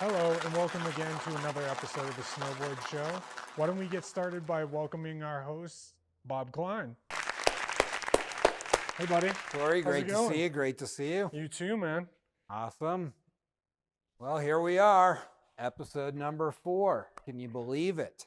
Hello, and welcome again to another episode of the Snowboard Show. Why don't we get started by welcoming our host, Bob Klein. Hey, buddy. Corey, How's great it to going? see you. Great to see you. You too, man. Awesome. Well, here we are, episode number 4. Can you believe it?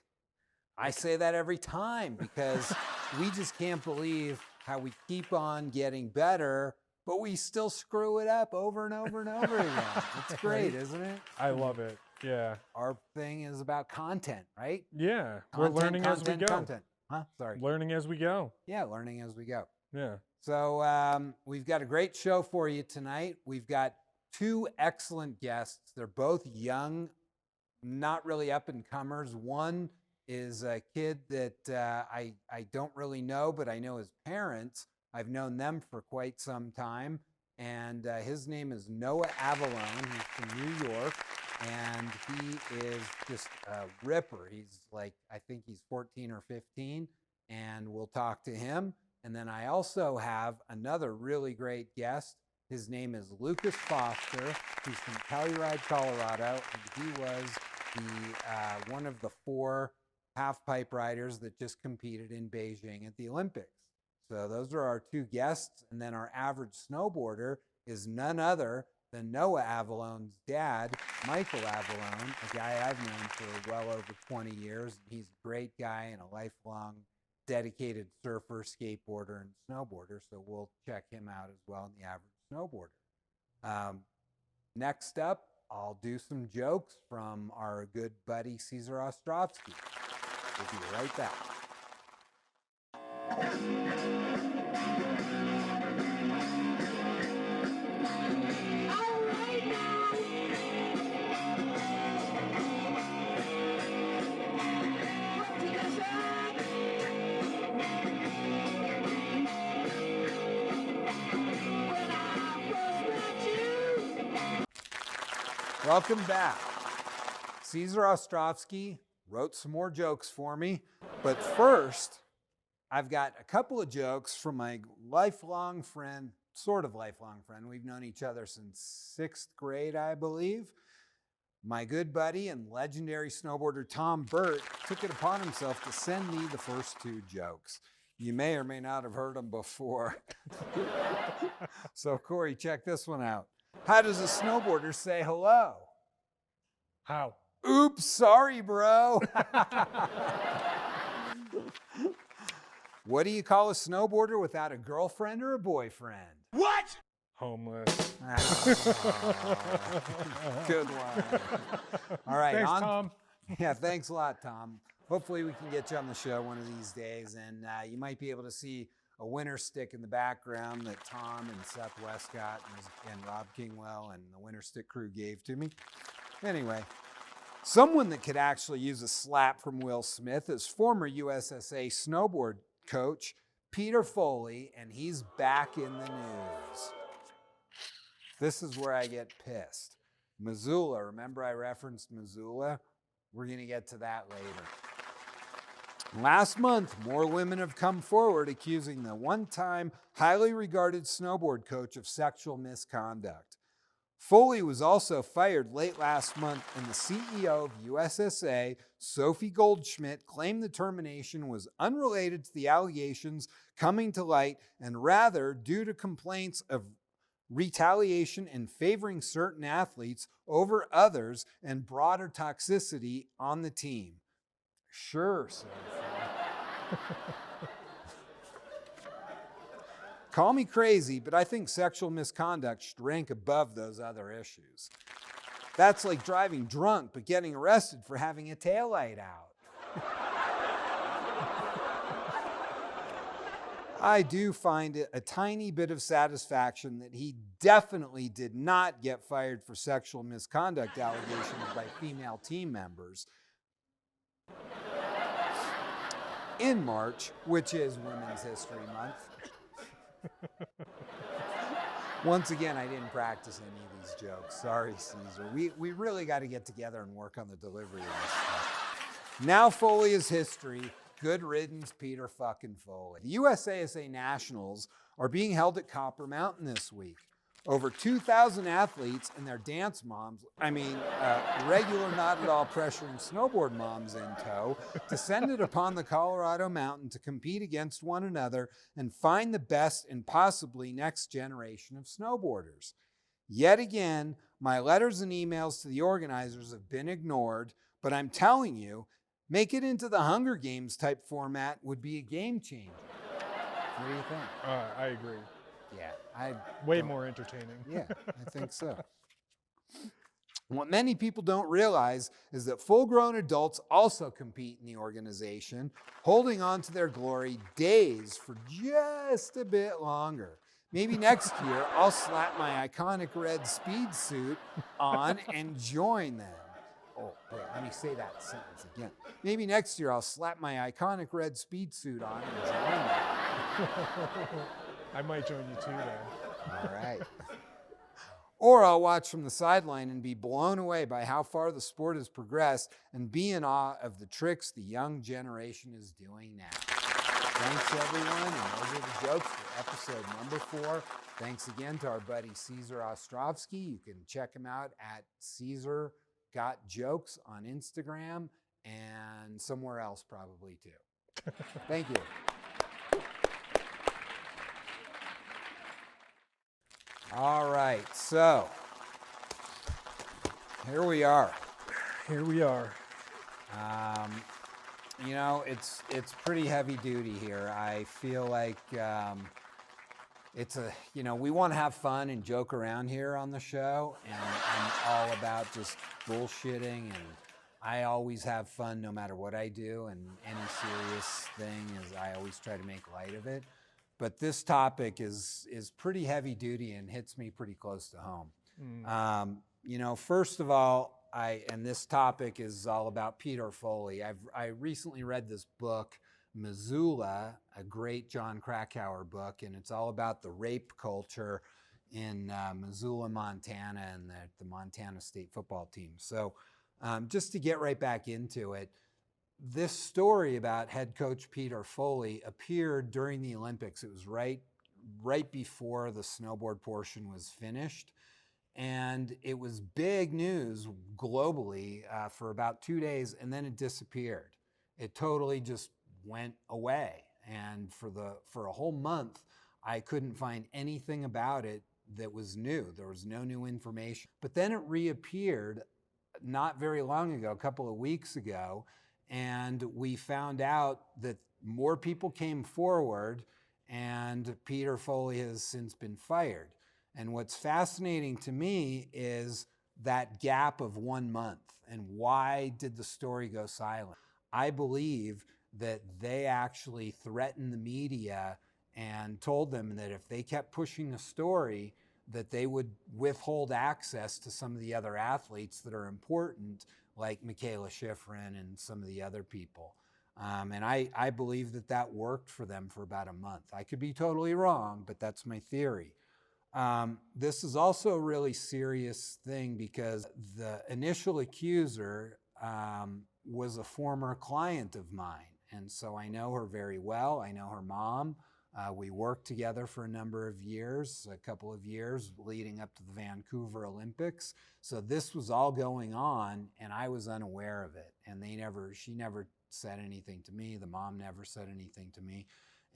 I say that every time because we just can't believe how we keep on getting better, but we still screw it up over and over and over again. It's great, isn't it? I love it. Yeah. Our thing is about content, right? Yeah. We're Content, learning as we go. Content. Huh? Sorry. Learning as we go. Yeah, learning as we go. Yeah. So we've got a great show for you tonight. We've got 2 excellent guests. They're both young, not really up and comers. One is a kid that I don't really know, but I know his parents. I've known them for quite some time. And his name is Noah Avallone. He's from New York. And he is just a ripper. He's like, I think he's 14 or 15. And we'll talk to him. And then I also have another really great guest. His name is Lucas Foster. He's from Telluride, Colorado. And he was the one of the 4 half-pipe riders that just competed in Beijing at the Olympics. So those are our 2 guests. And then our average snowboarder is none other than Noah Avallone's dad, Michael Avallone, a guy I've known for well over 20 years. He's a great guy and a lifelong dedicated surfer, skateboarder, and snowboarder. So we'll check him out as well in the average snowboarder. Next up, I'll do some jokes from our good buddy Cesar Ostrovsky. We'll be right back. Welcome back. Cesar Ostrovsky wrote some more jokes for me, but first, I've got a couple of jokes from my lifelong friend, sort of lifelong friend. We've known each other since 6th grade, I believe. My good buddy and legendary snowboarder Tom Burt took it upon himself to send me the first 2 jokes. You may or may not have heard them before. So, Corey, check this one out. How does a snowboarder say hello? How? Oops, sorry, bro. What do you call a snowboarder without a girlfriend or a boyfriend? What? Homeless. Good one. All right. Thanks, Tom. Yeah, thanks a lot, Tom. Hopefully we can get you on the show one of these days, and you might be able to see a winter stick in the background that Tom and Seth Westcott and Rob Kingwell and the winter stick crew gave to me. Anyway, someone that could actually use a slap from Will Smith is former USSA snowboard coach Peter Foley, and he's back in the news. This is where I get pissed. Missoula, remember I referenced Missoula? We're going to get to that later. Last month, more women have come forward accusing the one-time highly regarded snowboard coach of sexual misconduct. Foley was also fired late last month, and the CEO of USSA, Sophie Goldschmidt, claimed the termination was unrelated to the allegations coming to light and rather due to complaints of retaliation and favoring certain athletes over others and broader toxicity on the team. Sure, Sophie. Call me crazy, but I think sexual misconduct should rank above those other issues. That's like driving drunk but getting arrested for having a taillight out. I do find it a tiny bit of satisfaction that he definitely did not get fired for sexual misconduct allegations by female team members. In March, which is Women's History Month. Once again, I didn't practice any of these jokes. Sorry, Caesar. We really got to get together and work on the delivery of this stuff. Now Foley is history. Good riddance, Peter fucking Foley. The USASA Nationals are being held at Copper Mountain this week. over 2,000 athletes and their dance moms, regular not at all pressuring snowboard moms in tow, descended upon the Colorado mountain to compete against one another and find the best and possibly next generation of snowboarders. Yet again, my letters and emails to the organizers have been ignored, but I'm telling you, make it into the Hunger Games type format would be a game changer. What do you think? I agree. Yeah, Way more entertaining. Yeah, I think so. What many people don't realize is that full-grown adults also compete in the organization, holding on to their glory days for just a bit longer. Maybe next year, I'll slap my iconic red speed suit on and join them. Oh, wait, let me say that sentence again. Maybe next year, I'll slap my iconic red speed suit on and join them. I might join you too then. All right. Or I'll watch from the sideline and be blown away by how far the sport has progressed and be in awe of the tricks the young generation is doing now. Thanks, everyone, and those are the jokes for episode number 4. Thanks again to our buddy Caesar Ostrovsky. You can check him out at Caesar Got Jokes on Instagram and somewhere else probably too. Thank you. All right, so here we are. Here we are. It's pretty heavy duty here. I feel like we want to have fun and joke around here on the show, and I'm all about just bullshitting, and I always have fun no matter what I do, and any serious thing I always try to make light of it. But this topic is pretty heavy duty and hits me pretty close to home. First of all, this topic is all about Peter Foley. I recently read this book, Missoula, a great John Krakauer book, and it's all about the rape culture in Missoula, Montana, and the Montana State football team. So just to get right back into it, this story about head coach Peter Foley appeared during the Olympics. It was right before the snowboard portion was finished. And it was big news globally for about 2 days, and then it disappeared. It totally just went away. And for a whole month, I couldn't find anything about it that was new. There was no new information. But then it reappeared not very long ago, a couple of weeks ago, and we found out that more people came forward, and Peter Foley has since been fired. And what's fascinating to me is that gap of 1 month, and why did the story go silent? I believe that they actually threatened the media and told them that if they kept pushing the story, that they would withhold access to some of the other athletes that are important, like Michaela Schifrin and some of the other people. And I believe that worked for them for about a month. I could be totally wrong, but that's my theory. This is also a really serious thing because the initial accuser was a former client of mine. And so I know her very well. I know her mom. We worked together for a number of years, a couple of years leading up to the Vancouver Olympics. So this was all going on, and I was unaware of it. And she never said anything to me. The mom never said anything to me.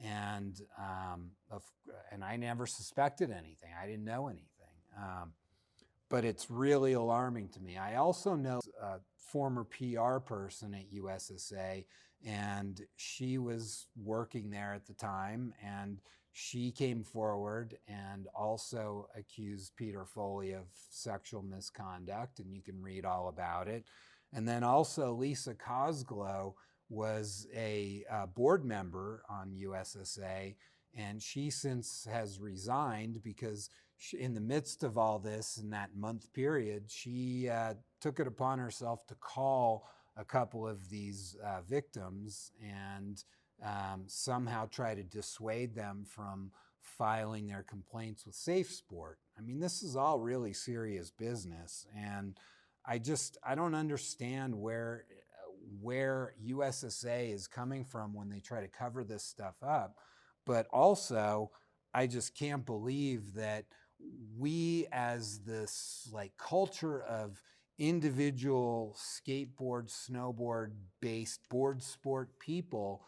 And I never suspected anything. I didn't know anything. But it's really alarming to me. I also know a former PR person at USSA, and she was working there at the time, and she came forward and also accused Peter Foley of sexual misconduct, and you can read all about it. And then also Lisa Cosglow was a board member on USSA, and she since has resigned because in the midst of all this, in that month period, she took it upon herself to call a couple of these victims and somehow try to dissuade them from filing their complaints with Safe Sport. I mean, this is all really serious business, and I don't understand where USSA is coming from when they try to cover this stuff up. But also, I just can't believe that we as this like culture of individual skateboard, snowboard based board sport people,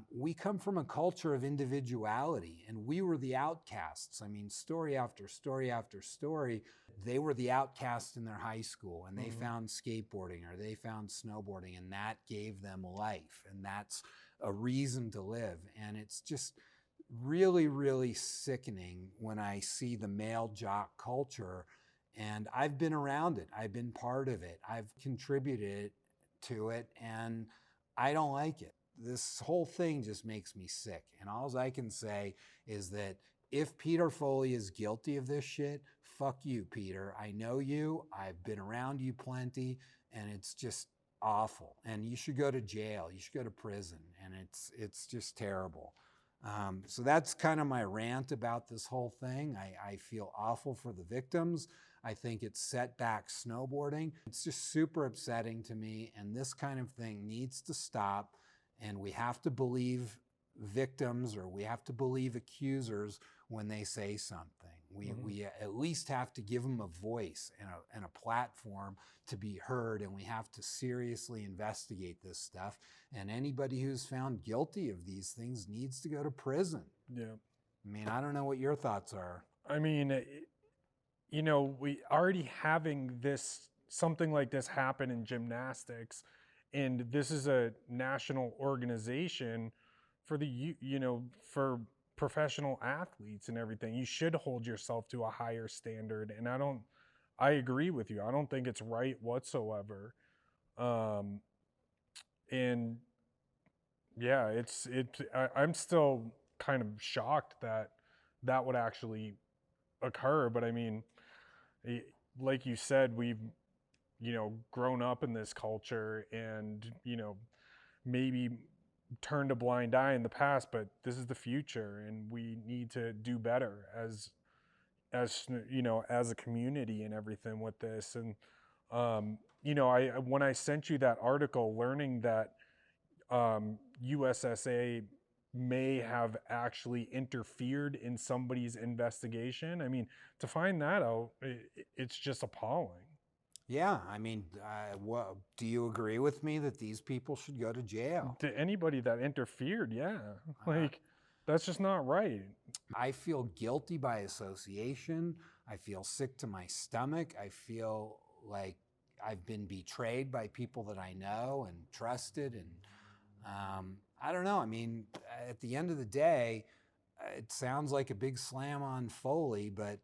we come from a culture of individuality, and we were the outcasts. I mean, story after story after story, they were the outcasts in their high school, and they found skateboarding or they found snowboarding, and that gave them life, and that's a reason to live. And it's just really, really sickening when I see the male jock culture. And I've been around it. I've been part of it. I've contributed to it, and I don't like it. This whole thing just makes me sick. And all I can say is that if Peter Foley is guilty of this shit, fuck you, Peter. I know you. I've been around you plenty, and it's just awful. And you should go to jail. You should go to prison. And it's just terrible. So that's kind of my rant about this whole thing. I feel awful for the victims. I think it's set back snowboarding. It's just super upsetting to me, and this kind of thing needs to stop, and we have to believe victims, or we have to believe accusers when they say something. We at least have to give them a voice and a platform to be heard, and we have to seriously investigate this stuff. And anybody who's found guilty of these things needs to go to prison. Yeah. I mean, I don't know what your thoughts are. I mean, you know, we already having something like this happen in gymnastics, and this is a national organization for for professional athletes and everything. You should hold yourself to a higher standard, and I agree with you. I don't think it's right whatsoever. And yeah, I'm still kind of shocked that that would actually occur. But I mean, like you said, we've, grown up in this culture, and, maybe turned a blind eye in the past, but this is the future, and we need to do better as a community and everything with this. And when I sent you that article, learning that USSA may have actually interfered in somebody's investigation, I mean, to find that out, it's just appalling. Yeah, I mean, do you agree with me that these people should go to jail? To anybody that interfered, yeah. That's just not right. I feel guilty by association. I feel sick to my stomach. I feel like I've been betrayed by people that I know and trusted. And I don't know. I mean, at the end of the day, it sounds like a big slam on Foley, but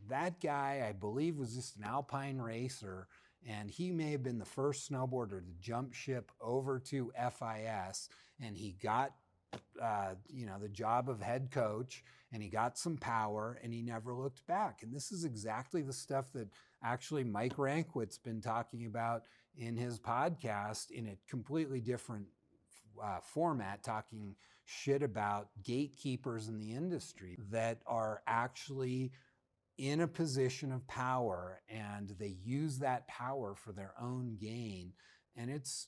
that guy, I believe, was just an alpine racer, and he may have been the first snowboarder to jump ship over to FIS, and he got the job of head coach, and he got some power, and he never looked back. And this is exactly the stuff that actually Mike Rankwit's been talking about in his podcast in a completely different format, talking shit about gatekeepers in the industry that are actually in a position of power, and they use that power for their own gain, and it's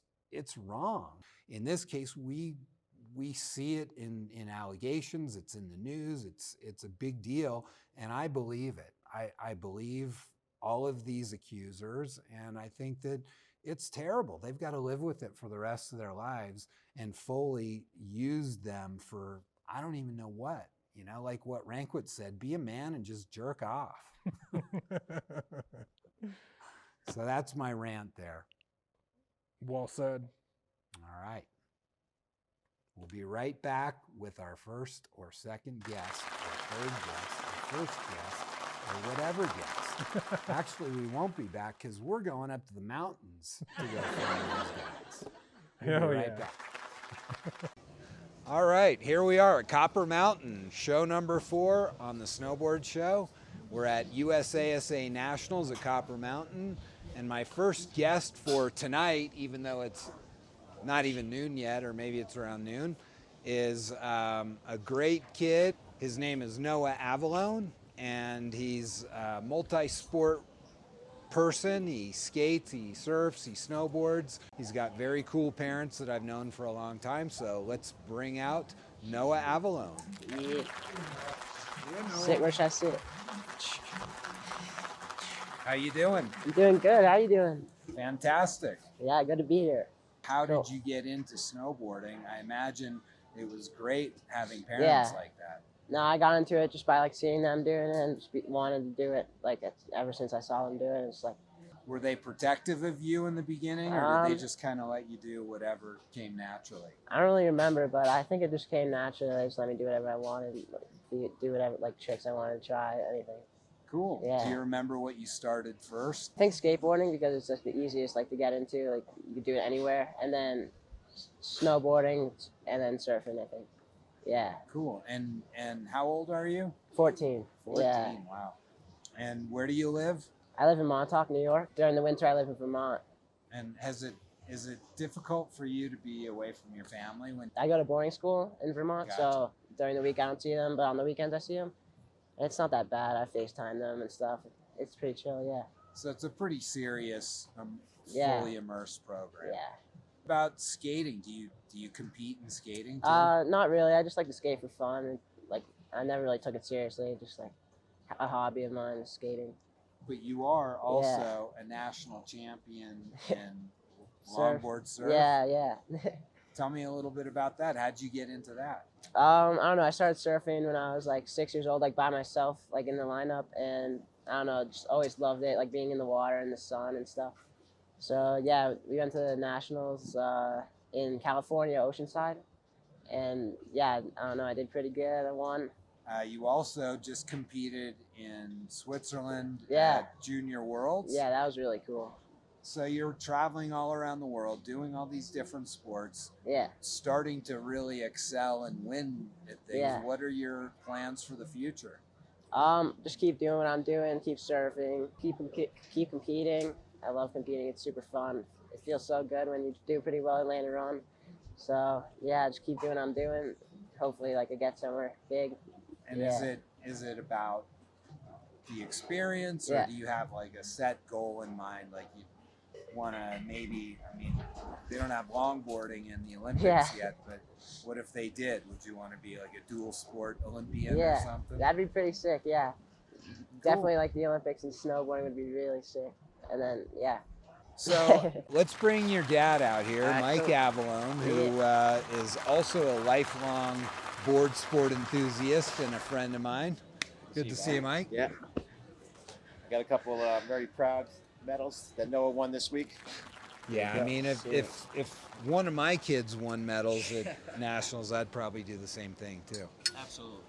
wrong. In this case, we see it in allegations. It's in the news. It's a big deal, and I believe it. I believe all of these accusers, and I think that it's terrible. They've got to live with it for the rest of their lives, and Foley used them for I don't even know what. Like what Rankwit said, be a man and just jerk off. So that's my rant there. Well said. All right. We'll be right back with our first or second guest, or third guest, or first guest, or whatever guest. Actually, we won't be back because we're going up to the mountains to go find those guys. We'll be right back. All right, here we are at Copper Mountain, show number 4 on the Snowboard Show. We're at USASA Nationals at Copper Mountain, and my first guest for tonight, even though it's not even noon yet, or maybe it's around noon, is a great kid. His name is Noah Avallone, and he's a multi-sport person. He skates, he surfs, he snowboards. He's got very cool parents that I've known for a long time, so let's bring out Noah Avallone. Yeah. Sit, where should I sit? How you doing? I'm doing good. How you doing? Fantastic. Yeah, good to be here. How Cool. did you get into snowboarding? I imagine it was great having parents Yeah. like that. No, I got into it just by like seeing them doing it and just wanted to do it. Like ever since I saw them do it, it's like Were they protective of you in the beginning, or did they Um, just kind of let you do whatever came naturally? I don't really remember, but I think it just came naturally. They just let me do whatever I wanted, like, do whatever like tricks I wanted to try, anything. Cool. Yeah. Do you remember what you started first? I think skateboarding because it's just the easiest like to get into. Like you can do it anywhere, and then snowboarding, and then surfing. I think. Yeah. Cool. And how old are you? 14. 14. Yeah. Wow. And where do you live? I live in Montauk, New York. During the winter, I live in Vermont. And is it difficult for you to be away from your family when? I go to boarding school in Vermont, Gotcha. so during the week I don't see them, but on the weekends I see them. And it's not that bad. I FaceTime them and stuff. It's pretty chill, yeah. So it's a pretty serious, Yeah. fully immersed program. Yeah. About skating, do you compete in skating too? Not really. I just like to skate for fun. And, like, I never really took it seriously. Just like a hobby of mine is skating. But you are also a national champion in longboard surf. Yeah, yeah. Tell me a little bit about that. How'd you get into that? I don't know. I started surfing when I was like 6 years old, like by myself, like in the lineup, and I don't know, just always loved it, like being in the water and the sun and stuff. So yeah, we went to the nationals in California, Oceanside, and yeah, I don't know, I did pretty good. I won. You also just competed in Switzerland Yeah. at Junior Worlds. Yeah, that was really cool. So you're traveling all around the world, doing all these different sports, Yeah. starting to really excel and win at things. Yeah. What are your plans for the future? Just keep doing what I'm doing, keep surfing, keep competing. I love competing. It's super fun. It feels so good when you do pretty well and land a run. So yeah, just keep doing what I'm doing. Hopefully, like I get somewhere big. And Yeah. is it about the experience, or Yeah. do you have like a set goal in mind? Like you want to maybe, I mean, they don't have longboarding in the Olympics Yeah. yet, but what if they did? Would you want to be like a dual sport Olympian or Yeah, something? that'd be pretty sick. Yeah, definitely like the Olympics and snowboarding would be really sick. And then yeah. So let's bring your dad out here, All right, Mike cool. Avallone, who is also a lifelong board sport enthusiast and a friend of mine. Good to see you, Mike. Yeah. I got a couple very proud medals that Noah won this week. Yeah, I Yeah. mean, if one of my kids won medals at nationals, I'd probably do the same thing too. Absolutely.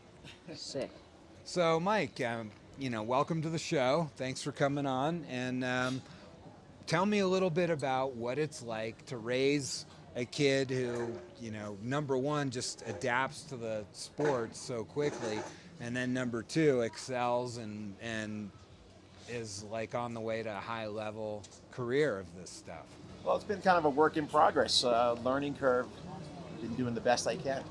Sick. So, Mike, welcome to the show. Thanks for coming on, and tell me a little bit about what it's like to raise a kid who, number one, just adapts to the sport so quickly, and then number two, excels and is like on the way to a high level career of this stuff. Well, it's been kind of a work in progress, learning curve. Been doing the best I can.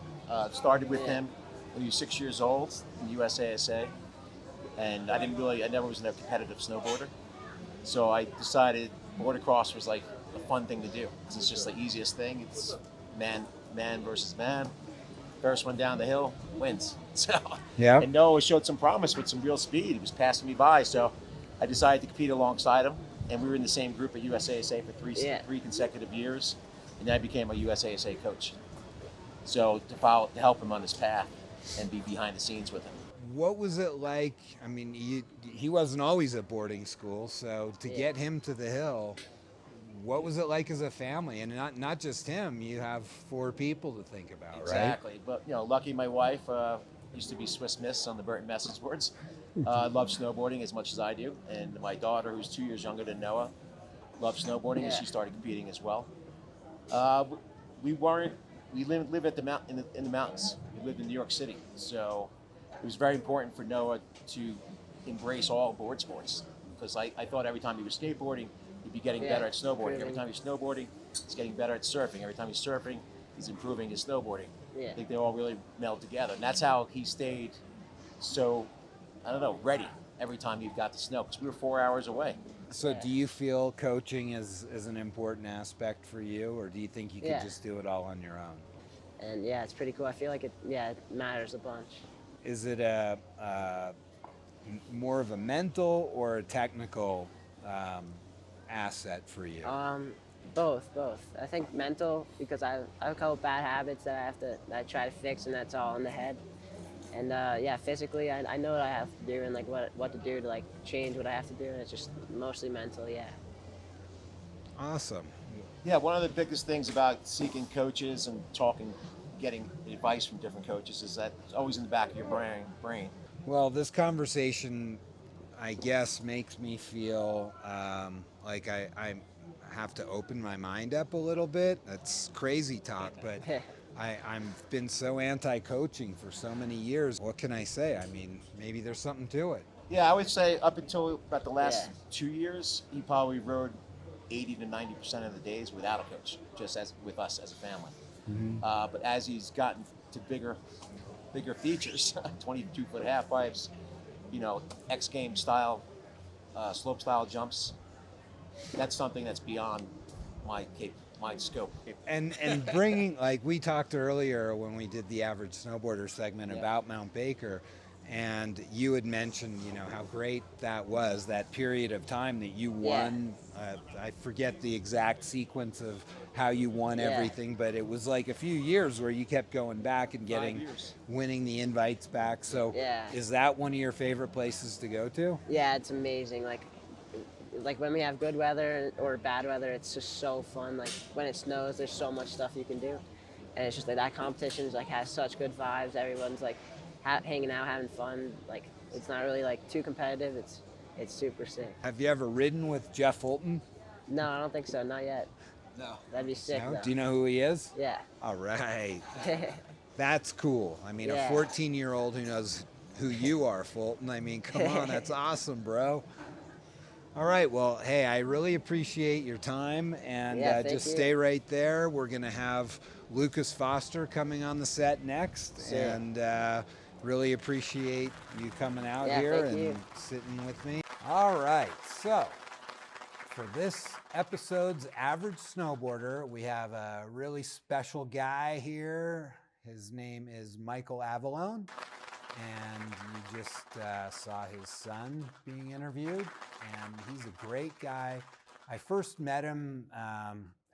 Started with him when he was 6 years old in USASA, and I never was a competitive snowboarder. So I decided motocross was like a fun thing to do because it's just the easiest thing. It's man versus man. First one down the hill wins. So Yeah. and Noah showed some promise with some real speed. He was passing me by, so I decided to compete alongside him. And we were in the same group at USASA for three consecutive years, and then I became a USASA coach. So to help him on his path and be behind the scenes with him. What was it like? I mean, he wasn't always at boarding school, so to get him to the hill, what was it like as a family? And not just him, you have 4 people to think about, right? Exactly. But lucky my wife used to be Swiss Miss on the Burton message boards. Loves snowboarding as much as I do, and my daughter, who's 2 years younger than Noah, loves snowboarding, and she started competing as well. We live at the in the mountains. We lived in New York City, so it was very important for Noah to embrace all board sports because I thought every time he was skateboarding, he'd be getting better at snowboarding. Every time he's snowboarding, he's getting better at surfing. Every time he's surfing, he's improving his snowboarding. Yeah. I think they all really meld together, and that's how he stayed so, ready every time he got to snow because we were 4 hours away. So do you feel coaching is an important aspect for you, or do you think you could just do it all on your own? And yeah, it's pretty cool. I feel like it matters a bunch. Is it more of a mental or a technical asset for you? Both. I think mental, because I have a couple bad habits that I try to fix, and that's all in the head. And yeah, physically, I know what I have to do and like what to do to like change what I have to do, and it's just mostly mental. Yeah. Awesome. Yeah, one of the biggest things about seeking coaches and getting advice from different coaches is that it's always in the back of your brain. Well, this conversation, I guess, makes me feel like I have to open my mind up a little bit. That's crazy talk, but I've been so anti-coaching for so many years. What can I say? I mean, maybe there's something to it. Yeah, I would say up until about the last 2 years, he probably rode 80 to 90% of the days without a coach, just as with us as a family. But as he's gotten to bigger features, 22-foot half pipes, X Game style, slope style jumps, that's something that's beyond my scope. And bringing, like we talked earlier when we did the Average Snowboarder segment about Mount Baker, and you had mentioned, how great that was, that period of time that you won. I forget the exact sequence of how you won everything, but it was like a few years where you kept going back and winning the invites back. So is that one of your favorite places to go to? Yeah, it's amazing. Like when we have good weather or bad weather, it's just so fun. Like when it snows, there's so much stuff you can do, and it's just like that competition is like has such good vibes. Everyone's like hanging out, having fun. Like it's not really like too competitive. It's super sick. Have you ever ridden with Jeff Fulton? No, I don't think so. Not yet. No. That'd be sick. No? Though. Do you know who he is? Yeah. All right. That's cool. I mean, a 14-year-old who knows who you are, Fulton. I mean, come on, that's awesome, bro. All right, well, hey, I really appreciate your time, and just stay right there. We're going to have Lucas Foster coming on the set next, and really appreciate you coming out here and sitting with me. All right, so for this episode's Average Snowboarder, we have a really special guy here. His name is Michael Avallone. And you just saw his son being interviewed, and he's a great guy. I first met him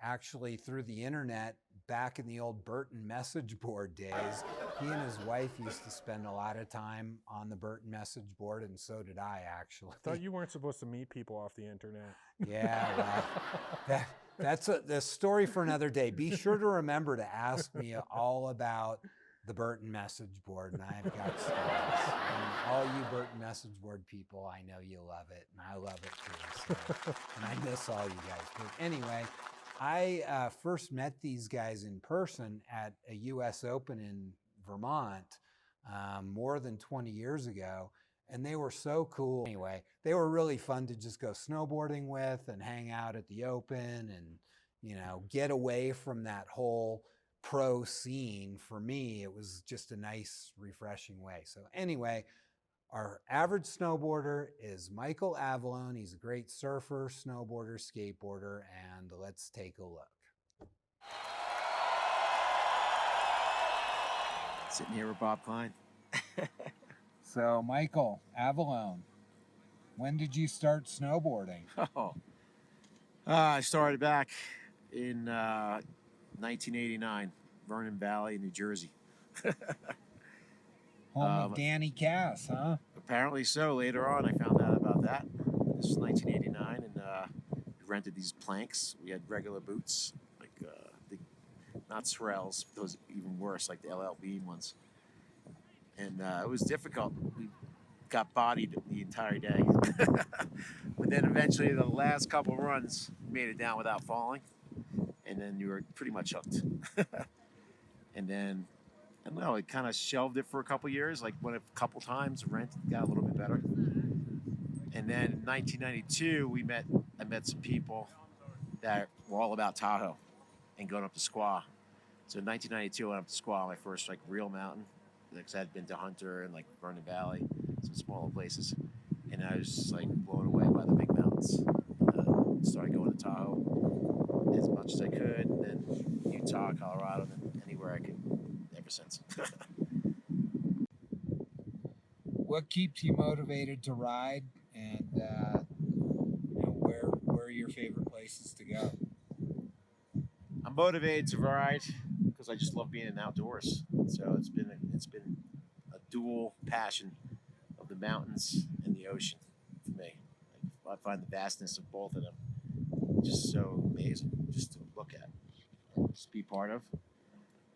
actually through the internet back in the old Burton message board days. He and his wife used to spend a lot of time on the Burton message board, and so did I, actually. I thought you weren't supposed to meet people off the internet. Yeah, well, that's the story for another day. Be sure to remember to ask me all about the Burton message board, and I've got stories. And all you Burton message board people, I know you love it, and I love it too. So, and I miss all you guys. But anyway, I first met these guys in person at a U.S. Open in Vermont more than 20 years ago, and they were so cool. Anyway, they were really fun to just go snowboarding with and hang out at the Open and, get away from that whole pro scene. For me, it was just a nice, refreshing way. So anyway, our average snowboarder is Michael Avallone. He's a great surfer, snowboarder, skateboarder, and let's take a look. Sitting here with Bob Klein. So Michael Avallone, when did you start snowboarding? I started back in 1989, Vernon Valley, New Jersey. Home of Danny Cass, huh? Apparently so. Later on, I found out about that. This was 1989, and we rented these planks. We had regular boots, like not Sorels, those even worse, like the LL Bean ones. And it was difficult. We got bodied the entire day. But then eventually, the last couple runs, made it down without falling. And then you were pretty much hooked. And then, I don't know, it kind of shelved it for a couple years. Like went a couple times, rent got a little bit better. And then in 1992, I met some people that were all about Tahoe and going up to Squaw. So in 1992, I went up to Squaw, my first like real mountain. Because I had been to Hunter and like Vernon Valley, some smaller places. And I was just like blown away by the big mountains. Started going to Tahoe as much as I could, and then Utah, Colorado, and then anywhere I could ever since. what keeps you motivated to ride, and where are your favorite places to go? I'm motivated to ride because I just love being in the outdoors. So it's been a dual passion of the mountains and the ocean for me. I find the vastness of both of them just so amazing, just to look at, just be part of,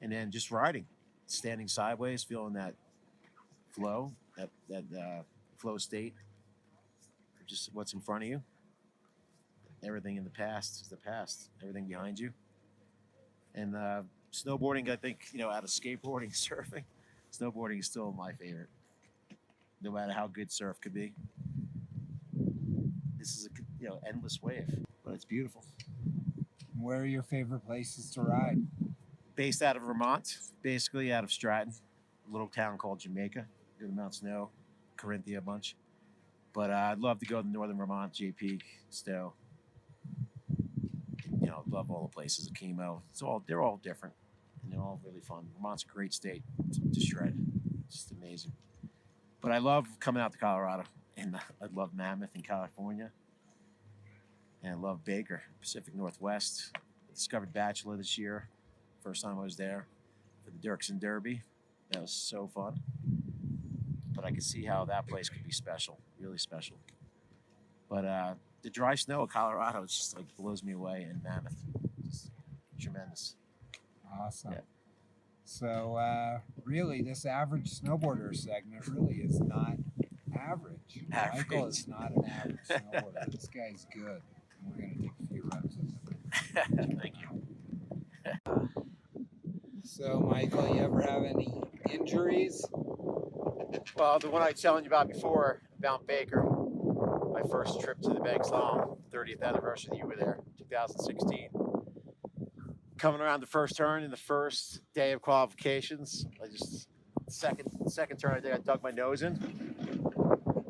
and then just riding, standing sideways, feeling that flow, that flow state, just what's in front of you. Everything in the past is the past. Everything behind you. And snowboarding, I think, out of skateboarding, surfing, snowboarding is still my favorite. No matter how good surf could be, this is a endless wave, but it's beautiful. Where are your favorite places to ride? Based out of Vermont, basically out of Stratton, a little town called Jamaica. Go to Mount Snow, Corinthia a bunch. But I'd love to go to northern Vermont, Jay Peak, Stowe. Love all the places, Akimo. They're all different, and they're all really fun. Vermont's a great state to shred. It's just amazing. But I love coming out to Colorado, and I love Mammoth in California, and I love Baker, Pacific Northwest. I discovered Bachelor this year, first time I was there for the Dirksen Derby. That was so fun. But I could see how that place could be special, really special. But the dry snow of Colorado just blows me away, and Mammoth, just tremendous. Awesome. Yeah. So really, this average snowboarder segment really is not average. Michael is not an average snowboarder. This guy's good. We're gonna take a few reps of it. Thank you. So, Michael, you ever have any injuries? Well, the one I was telling you about before, Mount Baker, my first trip to the Bank Slalom, 30th anniversary, you were there, 2016. Coming around the first turn in the first day of qualifications, second turn I think I dug my nose in,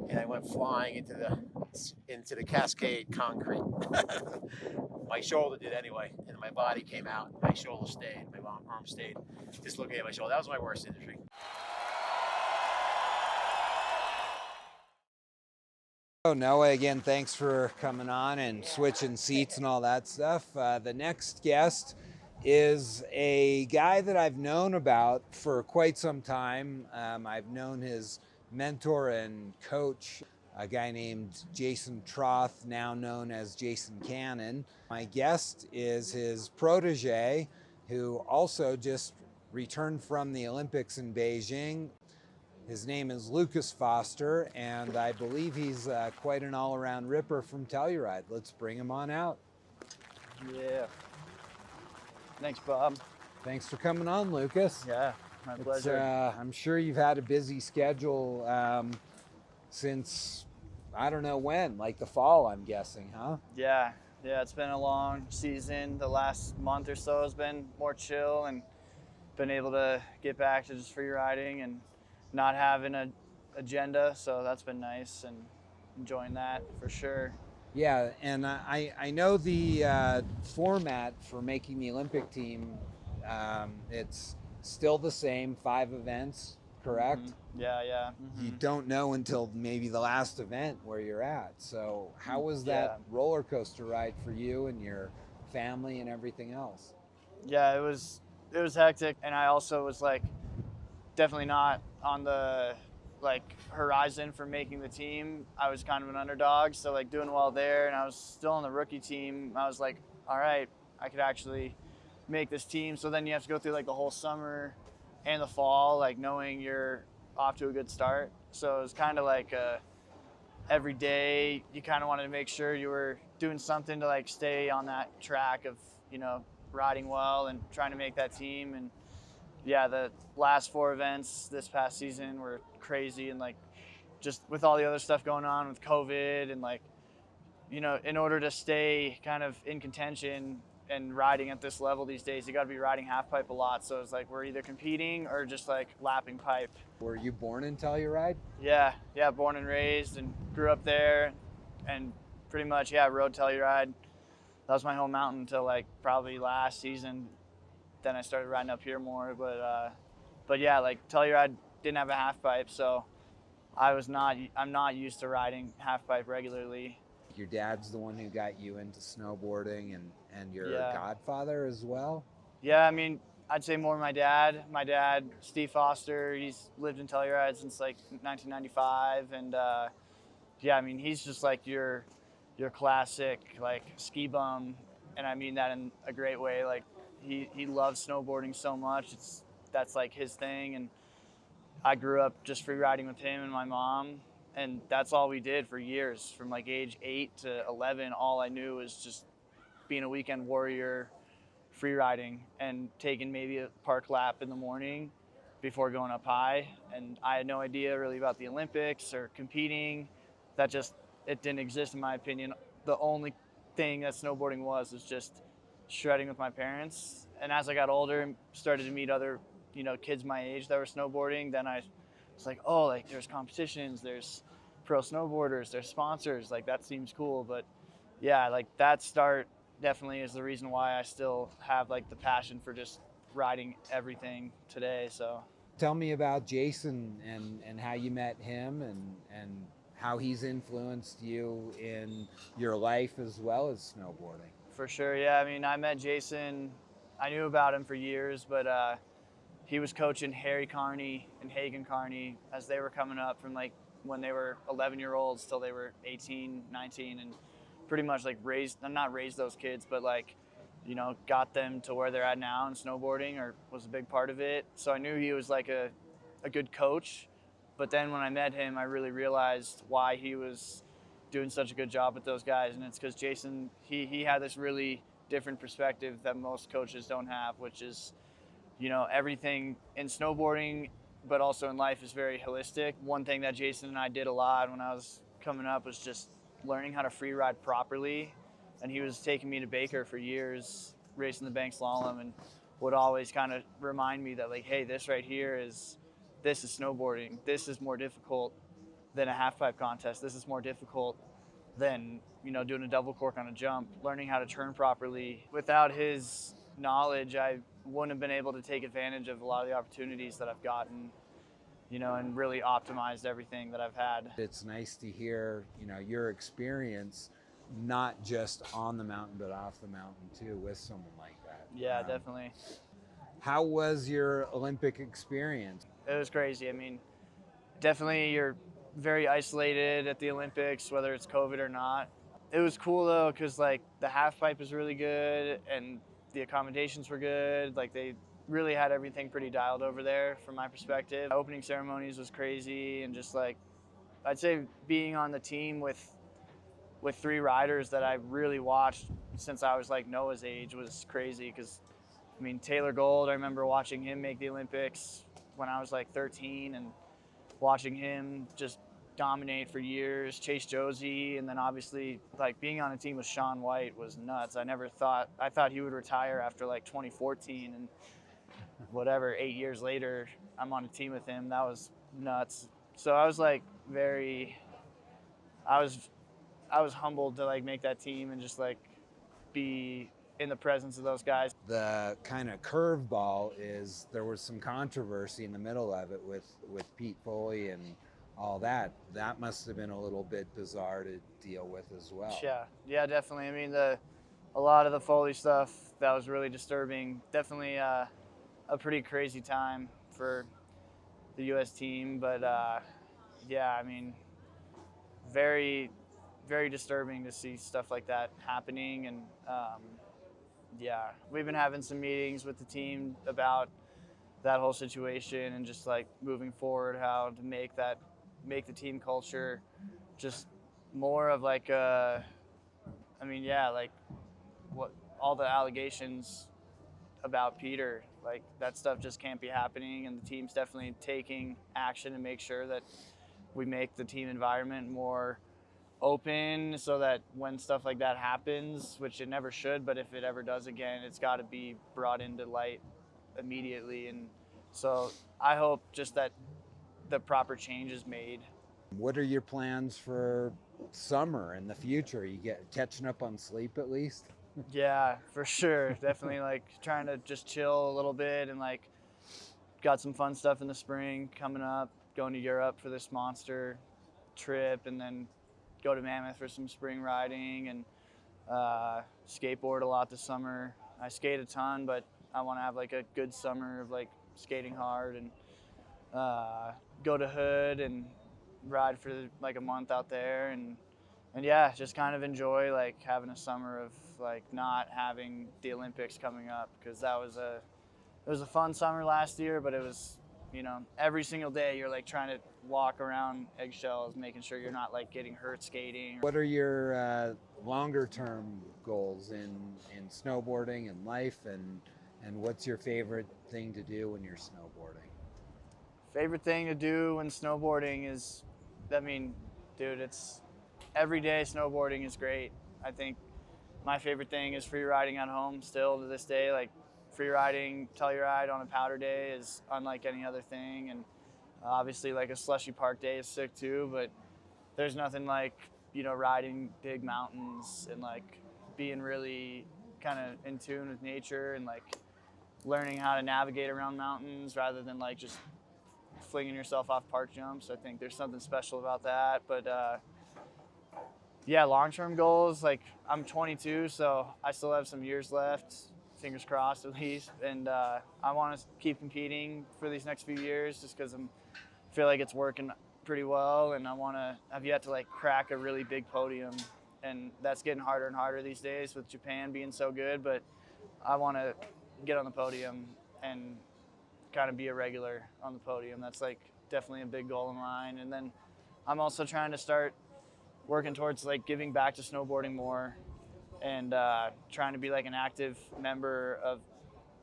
and I went flying into the Cascade concrete. My shoulder did anyway, and my body came out. My shoulder stayed, my arm stayed. Just looking at my shoulder, that was my worst injury. Oh, Noah, again, thanks for coming on and switching seats and all that stuff. The next guest is a guy that I've known about for quite some time. I've known his mentor and coach, a guy named Jason Troth, now known as Jason Cannon. My guest is his protege, who also just returned from the Olympics in Beijing. His name is Lucas Foster, and I believe he's quite an all-around ripper from Telluride. Let's bring him on out. Yeah. Thanks, Bob. Thanks for coming on, Lucas. Yeah, my pleasure. I'm sure you've had a busy schedule since, I don't know when, like the fall, I'm guessing, huh? Yeah, it's been a long season. The last month or so has been more chill, and been able to get back to just free riding and not having an agenda, so that's been nice and enjoying that for sure. Yeah, and I know the format for making the Olympic team, it's still the same, 5 events, correct? Mm-hmm. Yeah. Mm-hmm. You don't know until maybe the last event where you're at. So how was that roller coaster ride for you and your family and everything else? Yeah, it was hectic, and I also was definitely not on the horizon for making the team. I was kind of an underdog, so doing well there, and I was still on the rookie team. I was like, all right, I could actually make this team. So then you have to go through the whole summer and the fall, knowing you're off to a good start. So it was kind of every day you kind of wanted to make sure you were doing something to stay on that track of riding well and trying to make that team. And yeah, the last 4 events this past season were crazy, and just with all the other stuff going on with COVID and in order to stay kind of in contention and riding at this level these days, you got to be riding half pipe a lot. So it's we're either competing or just lapping pipe. Were you born in Telluride? Yeah, born and raised and grew up there, and pretty much rode Telluride. That was my home mountain until probably last season. Then I started riding up here more, but yeah, Telluride didn't have a half pipe, so I'm not used to riding half pipe regularly. Your dad's the one who got you into snowboarding, and your Yeah. godfather as well? Yeah, I mean, I'd say more my dad. My dad, Steve Foster, he's lived in Telluride since like 1995, and yeah, I mean, he's just like your classic like ski bum, and I mean that in a great way. Like he loves snowboarding so much. That's like his thing, and I grew up just free riding with him and my mom, and that's all we did for years. From like age 8 to 11, all I knew was just being a weekend warrior, free riding, and taking maybe a park lap in the morning before going up high. And I had no idea really about the Olympics or competing. It didn't exist in my opinion. The only thing that snowboarding was just shredding with my parents. And as I got older and started to meet other, kids my age that were snowboarding, then I was like, oh, like there's competitions, there's pro snowboarders, there's sponsors, like that seems cool. But yeah, like that start definitely is the reason why I still have like the passion for just riding everything today. So Tell me about Jason and how you met him and how he's influenced you in your life as well as snowboarding. for sure, yeah. I mean, I met Jason. I knew about him for years, but he was coaching Harry Carney and Hagen Carney as they were coming up from like when they were 11-year-olds till they were 18, 19, and pretty much like not raised those kids, but like, got them to where they're at now in snowboarding, or was a big part of it. So I knew he was like a good coach. But then when I met him, I really realized why he was doing such a good job with those guys. And it's because Jason, he had this really different perspective that most coaches don't have, which is, everything in snowboarding, but also in life is very holistic. One thing that Jason and I did a lot when I was coming up was just learning how to free ride properly. And he was taking me to Baker for years, racing the bank slalom, and would always kind of remind me that like, hey, this is snowboarding. This is more difficult than a half pipe contest. This is more difficult than, doing a double cork on a jump, learning how to turn properly. Without his knowledge, I wouldn't have been able to take advantage of a lot of the opportunities that I've gotten, and really optimized everything that I've had. It's nice to hear, your experience, not just on the mountain, but off the mountain too, with someone like that. Yeah, definitely. How was your Olympic experience? It was crazy. I mean, definitely you're very isolated at the Olympics, whether it's COVID or not. It was cool though, because like the half pipe was really good and the accommodations were good. Like they really had everything pretty dialed over there from my perspective. Opening ceremonies was crazy, and just like, I'd say being on the team with 3 riders that I really watched since I was like Noah's age was crazy. Because I mean, Taylor Gold, I remember watching him make the Olympics when I was like 13 and watching him just dominate for years. Chase Josie, and then obviously like being on a team with Shaun White was nuts. I thought he would retire after like 2014, and whatever, 8 years later, I'm on a team with him. That was nuts. So I was like I was humbled to like make that team and just like be in the presence of those guys. The kind of curveball is there was some controversy in the middle of it with Pete Foley and all that. That must have been a little bit bizarre to deal with as well. Yeah, definitely. I mean, a lot of the Foley stuff, that was really disturbing. Definitely a pretty crazy time for the U.S. team, but yeah, I mean, very, very disturbing to see stuff like that happening. And yeah, we've been having some meetings with the team about that whole situation and just like moving forward, how to make the team culture just more of like like what all the allegations about Peter, like that stuff just can't be happening, and the team's definitely taking action to make sure that we make the team environment more open, so that when stuff like that happens, which it never should, but if it ever does again, it's got to be brought into light immediately. And so I hope just that the proper change is made. What are your plans for summer and the future? You catching up on sleep at least? Yeah, for sure. Definitely like trying to just chill a little bit, and like got some fun stuff in the spring coming up. going to Europe for this monster trip, and then go to Mammoth for some spring riding, and skateboard a lot this summer. I skate a ton, but I want to have like a good summer of like skating hard, and go to Hood and ride for like a month out there, and yeah, just kind of enjoy like having a summer of like not having the Olympics coming up, because it was a fun summer last year, but it was, you know, every single day you're like trying to walk around eggshells, making sure you're not like getting hurt skating. What are your longer term goals in snowboarding and life, and what's your favorite thing to do when you're snowboarding? Favorite thing to do when snowboarding is, I mean, dude, it's every day snowboarding is great. I think my favorite thing is free riding at home still to this day. Like free riding, Telluride on a powder day is unlike any other thing. And obviously like a slushy park day is sick too, but there's nothing like, you know, riding big mountains and like being really kind of in tune with nature and like learning how to navigate around mountains rather than like just flinging yourself off park jumps. I think there's something special about that. But yeah, long-term goals, like I'm 22, so I still have some years left, fingers crossed at least. And I want to keep competing for these next few years just because I feel like it's working pretty well, and I've yet to like crack a really big podium, and that's getting harder and harder these days with Japan being so good. But I want to get on the podium and kind of be a regular on the podium. That's like definitely a big goal of mine. And then I'm also trying to start working towards like giving back to snowboarding more, and trying to be like an active member of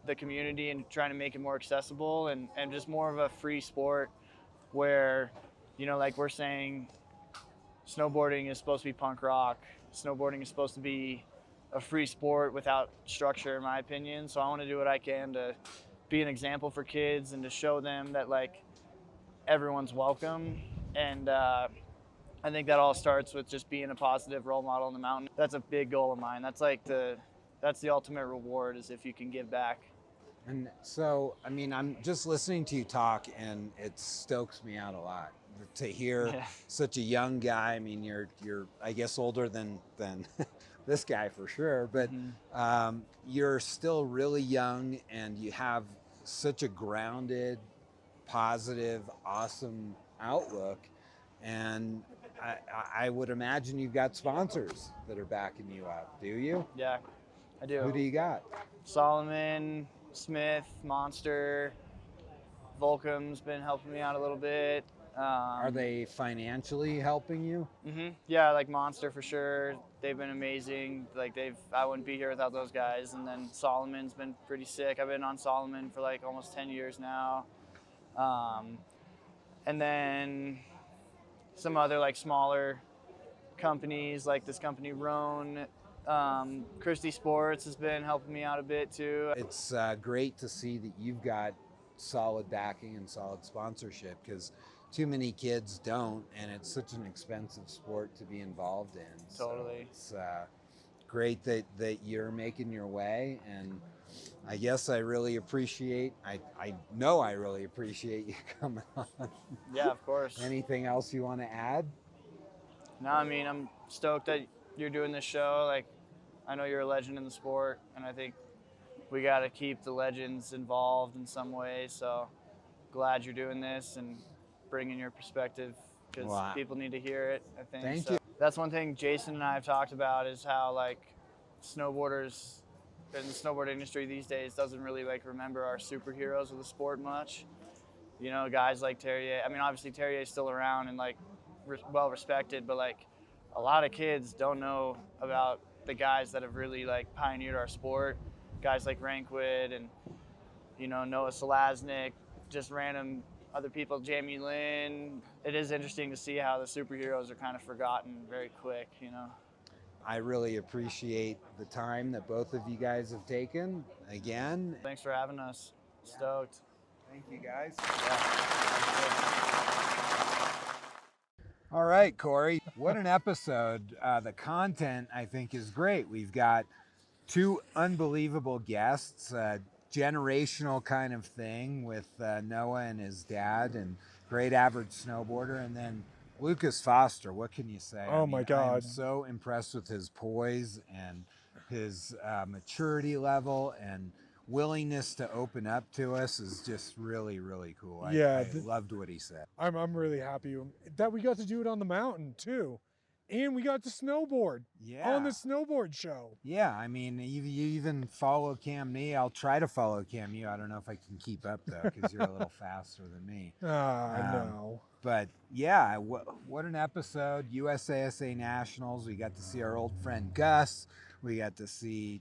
the community and trying to make it more accessible and just more of a free sport where, you know, like we're saying, snowboarding is supposed to be punk rock. Snowboarding is supposed to be a free sport without structure, in my opinion. So I want to do what I can to be an example for kids and to show them that like everyone's welcome. And I think that all starts with just being a positive role model on the mountain. That's a big goal of mine. That's like that's the ultimate reward, is if you can give back. And so, I mean, I'm just listening to you talk, and it stokes me out a lot to hear such a young guy. I mean, you're I guess older than this guy for sure, but you're still really young, and you have such a grounded, positive, awesome outlook. And I would imagine you've got sponsors that are backing you up. Do you? Yeah, I do. Who do you got? Solomon, Smith, Monster, Volcom's been helping me out a little bit. Are they financially helping you? Yeah, like Monster for sure. They've been amazing. Like I wouldn't be here without those guys. And then Solomon's been pretty sick. I've been on Solomon for like almost 10 years now. And then some other like smaller companies, like this company Roan. Christie Sports has been helping me out a bit too. It's great to see that you've got solid backing and solid sponsorship, because too many kids don't, and it's such an expensive sport to be involved in. Totally. So it's great that you're making your way, and I guess I really appreciate, I know I really appreciate you coming on. Yeah, of course. Anything else you want to add? No, I mean, I'm stoked that you're doing this show. Like, I know you're a legend in the sport, and I think we got to keep the legends involved in some way. So glad you're doing this and bringing your perspective, because people need to hear it, I think. Thank you. That's one thing Jason and I have talked about, is how like snowboarders in the snowboard industry these days doesn't really like remember our superheroes of the sport much. You know, guys like Terrier. I mean, obviously Terrier is still around and like well respected, but like a lot of kids don't know about the guys that have really like pioneered our sport. Guys like Rankwood and, you know, Noah Selaznik, just random other people, Jamie Lynn. It is interesting to see how the superheroes are kind of forgotten very quick, you know. I really appreciate the time that both of you guys have taken again. Thanks for having us. Stoked. Thank you, guys. Yeah. All right, Corey, what an episode. The content, I think, is great. We've got two unbelievable guests, generational kind of thing with Noah and his dad, and great average snowboarder. And then Lucas Foster, what can you say? Oh my I am God. so impressed with his poise and his maturity level and willingness to open up to us is just really, really cool. Yeah, I loved what he said. I'm really happy that we got to do it on the mountain too, and we got to snowboard on the snowboard show. Yeah, I mean, you even follow Cam Nee. I'll try to follow Cam Nee. I don't know if I can keep up though, because you're a little faster than me. No. But yeah, what an episode. USASA Nationals. We got to see our old friend Gus. We got to see,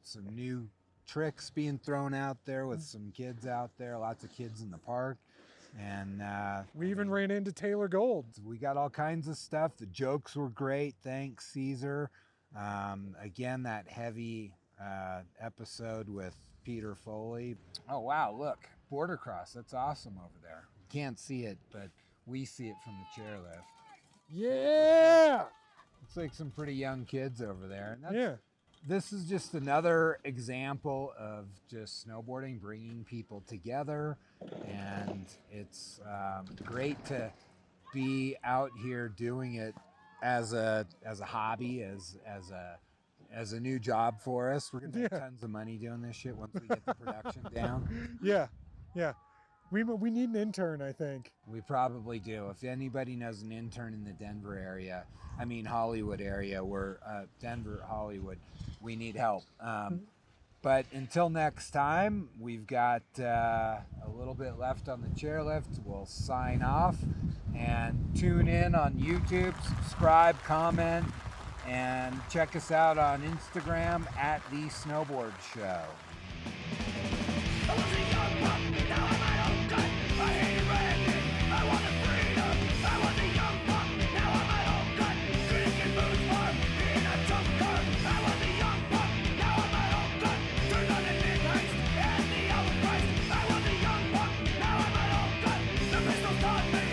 some new tricks being thrown out there with some kids out there, lots of kids in the park. And We even ran into Taylor Gold. we got all kinds of stuff. The jokes were great. Thanks, Caesar. Again, that heavy episode with Peter Foley. Oh, wow, look, border cross. That's awesome over there. You can't see it, but we see it from the chairlift. Yeah. It's like some pretty young kids over there. And Yeah. this is just another example of just snowboarding bringing people together, and it's great to be out here doing it as a hobby, as a new job for us. We're gonna make tons of money doing this shit once we get the production down. Yeah. We need an intern, I think. We probably do. If anybody knows an intern in the Denver area, Hollywood area, we're Denver, Hollywood, we need help. But until next time, we've got a little bit left on the chairlift. We'll sign off and tune in on YouTube, subscribe, comment, and check us out on Instagram at The Snowboard Show. Taught me